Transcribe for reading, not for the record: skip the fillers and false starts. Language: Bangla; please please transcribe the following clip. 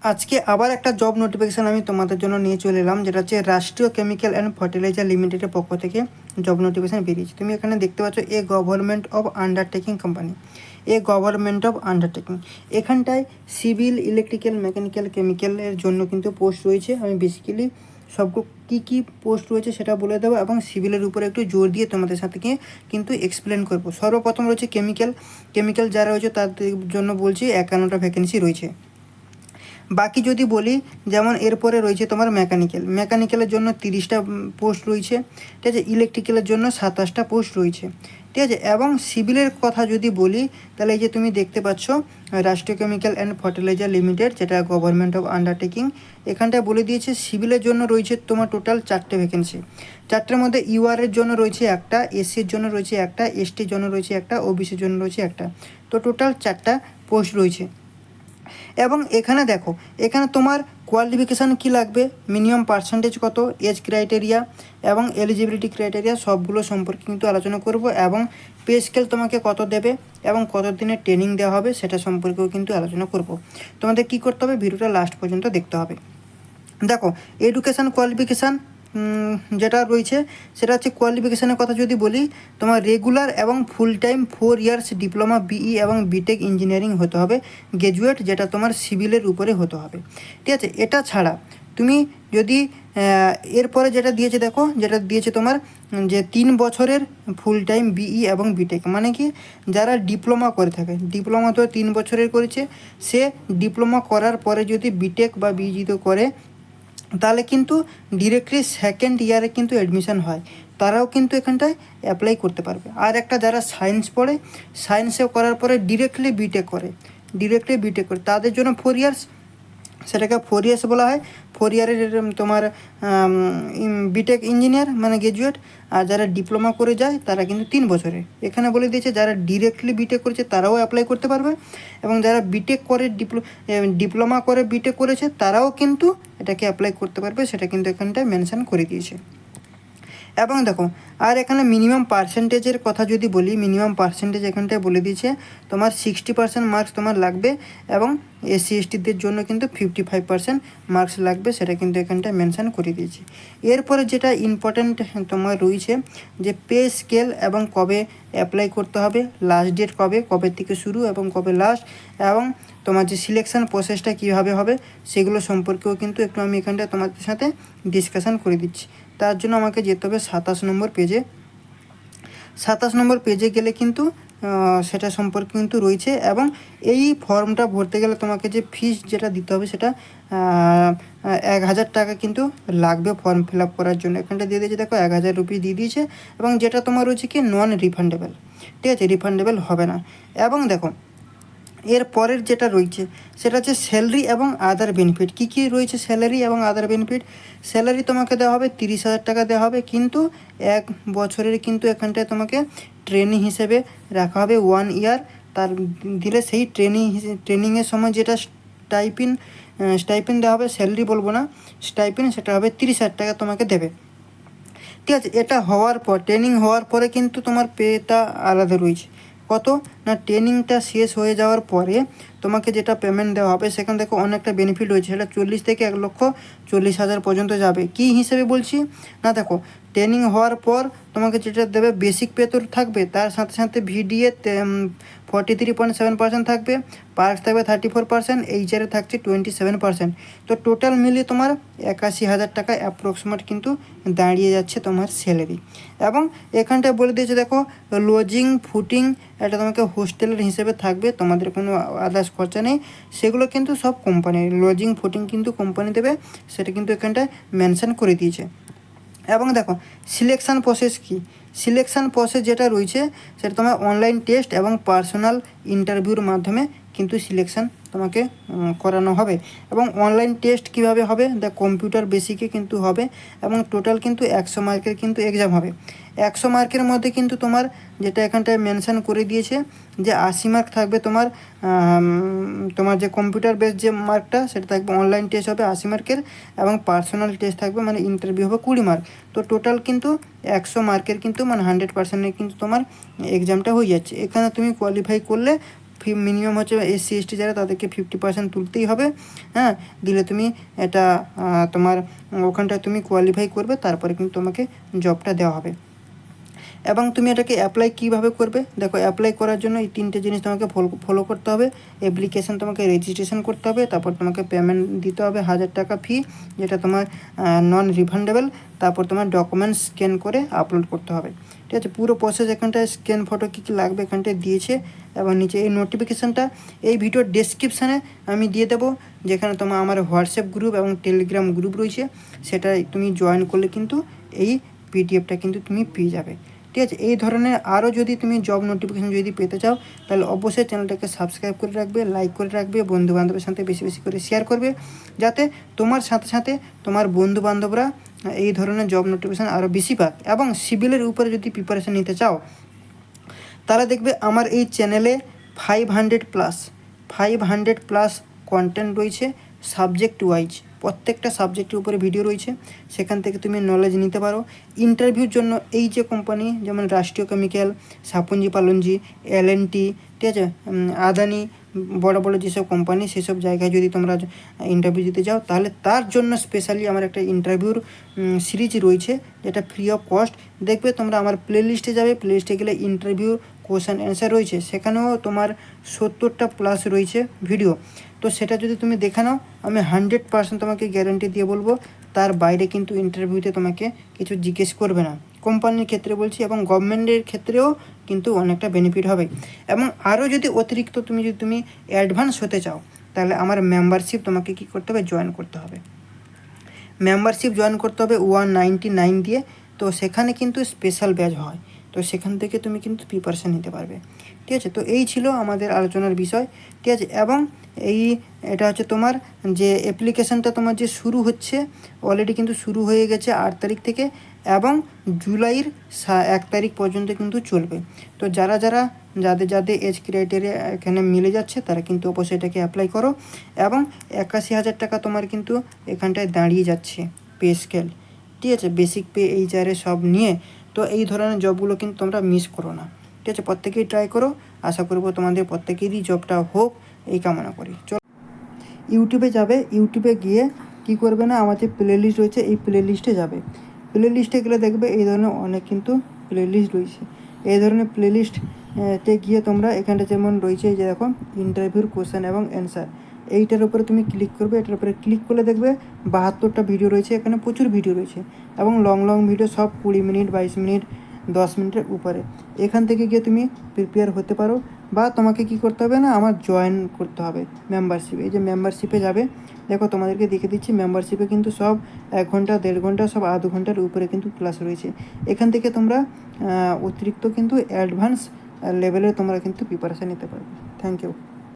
আজকে আবার একটা জব নোটিফিকেশান আমি তোমাদের জন্য নিয়ে চলে এলাম, যেটা হচ্ছে রাষ্ট্রীয় কেমিক্যাল অ্যান্ড ফার্টিলাইজার লিমিটেডের পক্ষ থেকে জব নোটিফিকেশান বেরিয়েছে। তুমি এখানে দেখতে পাচ্ছ a government of undertaking company, a government of undertaking. এখানটায় সিভিল, ইলেকট্রিক্যাল, মেকানিক্যাল, কেমিক্যালের জন্য কিন্তু পোস্ট রয়েছে। আমি বেসিক্যালি সব কী পোস্ট রয়েছে সেটা বলে দেবো এবং সিভিলের উপরে একটু জোর দিয়ে তোমাদের সাথে কিন্তু এক্সপ্লেন করবো। সর্বপ্রথম রয়েছে কেমিক্যাল যারা রয়েছে তাদের জন্য বলছি 51টা ভ্যাকেন্সি রয়েছে। বাকি যদি বলি, যেমন এরপরে রয়েছে তোমার মেকানিক্যালের জন্য 30টা পোস্ট রয়েছে, ঠিক আছে। ইলেকট্রিক্যালের জন্য 27টা পোস্ট রয়েছে, ঠিক আছে। এবং সিভিলের কথা যদি বলি, তাহলে এই যে তুমি দেখতে পাচ্ছ রাষ্ট্রীয় কেমিক্যাল অ্যান্ড ফার্টিলাইজার লিমিটেড, যেটা গভর্নমেন্ট অফ আন্ডারটেকিং, এখানটায় বলে দিয়েছে সিভিলের জন্য রয়েছে তোমার টোটাল 4টে ভ্যাকেন্সি। 4টের মধ্যে ইউআরের জন্য রয়েছে একটা, এসসির জন্য রয়েছে একটা, এসটির জন্য রয়েছে একটা, ওবিসির জন্য রয়েছে একটা। তো টোটাল 4টা পোস্ট রয়েছে। এবং এখানে দেখো, এখানে তোমার কোয়ালিফিকেশান কী লাগবে, মিনিমাম পার্সেন্টেজ কত, এজ ক্রাইটেরিয়া এবং এলিজিবিলিটি ক্রাইটেরিয়া সবগুলো সম্পর্কে কিন্তু আলোচনা করব। এবং পে স্কেল তোমাকে কত দেবে এবং কত দিনের ট্রেনিং দেওয়া হবে সেটা সম্পর্কেও কিন্তু আলোচনা করব। তোমাদের কী করতে হবে, ভিডিওটা লাস্ট পর্যন্ত দেখতে হবে। দেখো, এডুকেশান কোয়ালিফিকেশান যেটা রয়েছে সেটা হচ্ছে, কোয়ালিফিকেশানের কথা যদি বলি, তোমার রেগুলার এবং full time 4 years diploma BE এবং বিটেক ইঞ্জিনিয়ারিং হতে হবে, গ্র্যাজুয়েট, যেটা তোমার সিভিলের উপরে হতে হবে, ঠিক আছে। এটা ছাড়া তুমি যদি এরপরে যেটা দিয়েছে, দেখো যেটা দিয়েছে তোমার যে 3 বছরের ফুল টাইম বিই এবং বিটেক, মানে কি যারা ডিপ্লোমা করে থাকে, ডিপ্লোমা তো 3 বছরের করেছে, সে ডিপ্লোমা করার পরে যদি বিটেক বা বিই করে, তাহলে কিন্তু ডিরেক্টলি সেকেন্ড ইয়ারে কিন্তু অ্যাডমিশন হয়, তারাও কিন্তু এখানটায় অ্যাপ্লাই করতে পারবে। আর একটা যারা সায়েন্স পড়ে, সায়েন্সে করার পরে ডিরেক্টলি বিটেক করে, তাদের জন্য 4 ইয়ার্স, সেটাকে 4 ইয়ার্স বলা হয়। 4 ইয়ারের তোমার বিটেক ইঞ্জিনিয়ার মানে গ্র্যাজুয়েট। আর যারা ডিপ্লোমা করে যায় তারা কিন্তু 3 বছরে। এখানে বলে দিয়েছে যারা ডিরেক্টলি বিটেক করেছে তারাও অ্যাপ্লাই করতে পারবে, এবং যারা বিটেক করে ডিপ্লোমা করে বিটেক করেছে তারাও কিন্তু এটাকে অ্যাপ্লাই করতে পারবে, সেটা কিন্তু এখানটায় মেনশন করে দিয়েছে। এবং দেখো, আর এখানে মিনিমাম পার্সেন্টেজের কথা যদি বলি, মিনিমাম পার্সেন্টেজ এখানটায় বলে দিয়েছে তোমার 60% মার্কস তোমার লাগবে, এবং এসসি এসটিদের জন্য কিন্তু 55% মার্কস লাগবে, সেটা কিন্তু এখানটায় মেনশন করে দিয়েছে। এরপরে যেটা ইম্পর্ট্যান্ট তোমার রয়েছে যে পে স্কেল এবং কবে অ্যাপ্লাই করতে হবে, লাস্ট ডেট কবে থেকে শুরু এবং কবে লাস্ট, এবং তোমার যে সিলেকশান প্রসেসটা কীভাবে হবে সেগুলো সম্পর্কেও কিন্তু একটু আমি এখানটায় তোমাদের সাথে ডিসকাশান করে দিচ্ছি। তার জন্য আমাকে যেতে হবে 27 নম্বর পেজে। 27 নম্বর পেজে গেলে কিন্তু সেটা সম্পর্কে কিন্তু রয়েছে, এবং এই ফর্মটা ভরতে গেলে তোমাকে যে ফিস যেটা দিতে হবে সেটা 1000 টাকা কিন্তু লাগবে ফর্ম ফিল আপ করার জন্য। এখানটা দিয়ে দিয়েছে, দেখো 1000 রুপি দিয়ে দিয়েছে, এবং যেটা তোমার রয়েছে কি নন রিফান্ডেবল, ঠিক আছে, রিফান্ডেবল হবে না। এবং দেখো, এর পরের যেটা রয়েছে সেটা হচ্ছে স্যালারি এবং আদার বেনিফিট। কী রয়েছে স্যালারি এবং আদার বেনিফিট? স্যালারি তোমাকে দেওয়া হবে 30,000 টাকা দেওয়া হবে, কিন্তু 1 বছরের কিন্তু এখানটায় তোমাকে ট্রেনিং হিসেবে রাখা হবে 1 ইয়ার। তার দিলে সেই ট্রেনিংয়ের সময় যেটা স্টাইপেন দেওয়া হবে, স্যালারি বলবো না, স্টাইপেন, সেটা হবে 30,000 টাকা তোমাকে দেবে, ঠিক আছে। এটা হওয়ার পর, ট্রেনিং হওয়ার পরে কিন্তু তোমার পেটা আলাদা রয়েছে। কত না, ট্রেনিংটা শেষ হয়ে যাওয়ার পরে তোমাকে যেটা পেমেন্ট দেওয়া হবে, সেখানে দেখো অনেকটা বেনিফিট রয়েছে, সেটা 40 থেকে 1,40,000 পর্যন্ত যাবে। কী হিসেবে বলছি না, দেখো ট্রেনিং হওয়ার পর তোমাকে যেটা দেবে বেসিক পে তো থাকবে, তার সাথে সাথে ভিডিএ 43.7% থাকবে, পার্কস থাকবে 34%, এইচআরে থাকছে 27%। তো টোটাল মিলিয়ে তোমার 81,000 টাকা অ্যাপ্রক্সিমেট কিন্তু দাঁড়িয়ে যাচ্ছে তোমার স্যালারি। এবং এখানটায় বলে দিয়েছে, দেখো লজিং ফুডিং এটা তোমাকে হোস্টেলের হিসেবে থাকবে, তোমাদের কোনো আদার্স খরচা নেই, সেগুলো কিন্তু সব কোম্পানির, লজিং ফুডিং কিন্তু কোম্পানি দেবে, সেটা কিন্তু এখানটায় মেনশন করে দিয়েছে। এবং দেখো সিলেকশান প্রসেস কী, সিলেকশান প্রসেস যেটা রয়েছে সেটা তোমার অনলাইন টেস্ট এবং পার্সোনাল ইন্টারভিউর মাধ্যমে কিন্তু সিলেকশান তোমাকে করানো হবে। এবং অনলাইন টেস্ট কিভাবে হবে, কম্পিউটার বেসিকে কিন্তু হবে, এবং টোটাল কিন্তু 100 মার্কের কিন্তু এক্সাম হবে। 100 মার্কের মধ্যে কিন্তু তোমার যেটা এখানটায় মেনশন করে দিয়েছে যে 80 মার্ক থাকবে তোমার যে কম্পিউটার বেস যে মার্কটা সেটা থাকবে, অনলাইন টেস্ট হবে 80 মার্কের, এবং পার্সোনাল টেস্ট থাকবে মানে ইন্টারভিউ হবে 20 মার্ক। তো টোটাল কিন্তু 100 মার্কের কিন্তু মানে 100%-এর কিন্তু তোমার এক্সামটা হয়ে যাচ্ছে। এখানে তুমি কোয়ালিফাই করলে মিনিমাম হচ্ছে SC ST যারা তাদেরকে 50% তুলতেই হবে। হ্যাঁ, দিলে তুমি এটা তোমার ওখানটায় তুমি কোয়ালিফাই করবে, তারপরে কিন্তু তোমাকে জবটা দেওয়া হবে। এবং তুমি এটাকে অ্যাপ্লাই কীভাবে করবে, দেখো অ্যাপ্লাই করার জন্য এই 3টে জিনিস তোমাকে ফলো করতে হবে। অ্যাপ্লিকেশান তোমাকে রেজিস্ট্রেশন করতে হবে, তারপর তোমাকে পেমেন্ট দিতে হবে 1000 টাকা ফি, যেটা তোমার নন রিফান্ডেবল। তারপর তোমার ডকুমেন্টস স্ক্যান করে আপলোড করতে হবে। ঠিক আছে, পুরো প্রসেস এখানটায় স্ক্যান ফটো কী কী লাগবে এখানটায় দিয়েছে। এবং নিচে এই নোটিফিকেশানটা এই ভিডিওর ডেসক্রিপশানে আমি দিয়ে দেবো, যেখানে তোমার আমার হোয়াটসঅ্যাপ গ্রুপ এবং টেলিগ্রাম গ্রুপ রয়েছে, সেটাই তুমি জয়েন করলে কিন্তু এই পিডিএফটা কিন্তু তুমি পেয়ে যাবে। ঠিক আছে, এই ধরনের আরও যদি তুমি জব নোটিফিকেশান যদি পেতে চাও, তাহলে অবশ্যই চ্যানেলটাকে সাবস্ক্রাইব করে রাখবে, লাইক করে রাখবে, বন্ধুবান্ধবের সাথে বেশি বেশি করে শেয়ার করবে, যাতে তোমার সাথে সাথে তোমার বন্ধুবান্ধবরা এই ধরনের জব নোটিফিকেশান আরও বেশি পাক। এবং সিভিলের উপরে যদি প্রিপারেশান নিতে চাও, তাহলে দেখবে আমার এই চ্যানেলে 500 প্লাস কন্টেন্ট রয়েছে সাবজেক্ট ওয়াইজ। প্রত্যেকটা সাবজেক্টের উপরে ভিডিও রয়েছে, সেখান থেকে তুমি নলেজ নিতে পারো। ইন্টারভিউর জন্য এই যে কোম্পানি, যেমন রাষ্ট্রীয় কেমিক্যাল, সাপুঞ্জি পালনজি, L&T, ঠিক আছে, আদানি, বড় বড় যেসব কোম্পানি, সেসব জায়গায় যদি তোমরা ইন্টারভিউ দিতে যাও, তাহলে তার জন্য স্পেশালি আমার একটা ইন্টারভিউর সিরিজ রয়েছে, যেটা ফ্রি অফ কস্ট। দেখবে তোমরা আমার প্লেলিস্টে যাবে, প্লেলিস্টে গেলে ইন্টারভিউ কোশ্চেন অ্যান্সার রয়েছে, সেখানেও তোমার 70টা প্লাস রয়েছে ভিডিও। তো সেটা যদি তুমি দেখে নাও, আমি 100% তোমাকে গ্যারান্টি দিয়ে বলবো, তার বাইরে কিন্তু ইন্টারভিউতে তোমাকে কিছু জিজ্ঞেস করবে না। কোম্পানির ক্ষেত্রে বলছি, এবং গভর্নমেন্টের ক্ষেত্রেও কিন্তু অনেকটা বেনিফিট হবে। এবং আরও যদি অতিরিক্ত তুমি অ্যাডভান্স হতে চাও, তাহলে আমার মেম্বারশিপ তোমাকে কী করতে হবে, জয়েন করতে হবে। মেম্বারশিপ জয়েন করতে হবে 199 দিয়ে। তো সেখানে কিন্তু স্পেশাল ব্যাচ হয়, তো সেখান থেকে তুমি কিন্তু প্রিপারেশান নিতে পারবে। ঠিক আছে, তো এই ছিল আমাদের আলোচনার বিষয়। ঠিক আছে, এবং এটা হচ্ছে তোমার যে অ্যাপ্লিকেশানটা তোমার যে শুরু হচ্ছে, অলরেডি কিন্তু শুরু হয়ে গেছে 8 তারিখ থেকে, এবং জুলাইয়ের 1 তারিখ পর্যন্ত কিন্তু চলবে। তো যাদের এজ ক্রাইটেরিয়া এখানে মিলে যাচ্ছে, তারা কিন্তু অবশ্যই এটাকে অ্যাপ্লাই করো। এবং 81,000 টাকা তোমার কিন্তু এখানটায় দাঁড়িয়ে যাচ্ছে পে স্কেল। ঠিক আছে, বেসিক পে, HR সব নিয়ে। তো এই ধরনের জবগুলো কিন্তু তোমরা মিস করো না। ঠিক আছে, প্রত্যেকেই ট্রাই করো। আশা করবো তোমাদের প্রত্যেকেরই জবটা হোক, এই কামনা করি। চলো, ইউটিউবে যাবে, ইউটিউবে গিয়ে কী করবে না, আমার যে প্লে লিস্ট রয়েছে এই প্লে লিস্টে যাবে। প্লে লিস্টে গেলে দেখবে এই ধরনের অনেক কিন্তু প্লে লিস্ট রয়েছে। এই ধরনের প্লে লিস্টে গিয়ে তোমরা এখানটা যেমন রয়েছে, এই যে দেখো ইন্টারভিউর কোশ্চেন এবং অ্যান্সার, এইটার উপরে তুমি ক্লিক করবে। এটার উপরে ক্লিক করলে দেখবে 72টা ভিডিও রয়েছে, এখানে প্রচুর ভিডিও রয়েছে, এবং লং ভিডিও, সব 20 মিনিট, 22 মিনিট, 10 মিনিটের উপরে। এখান থেকে গিয়ে তুমি প্রিপেয়ার হতে পারো, বা তোমাকে কি করতে হবে না, আমার জয়েন করতে হবে মেম্বারশিপ। এই যে মেম্বারশিপে যাবে, দেখো তোমাদেরকে দেখে দিচ্ছি, মেম্বারশিপে কিন্তু সব 1 ঘন্টা, 1.5 ঘন্টা, সব আধ ঘন্টার উপরে কিন্তু ক্লাস রয়েছে। এখান থেকে তোমরা অতিরিক্ত কিন্তু অ্যাডভান্স লেভেলে তোমরা কিন্তু প্রিপারেশান নিতে পারবে। Thank you.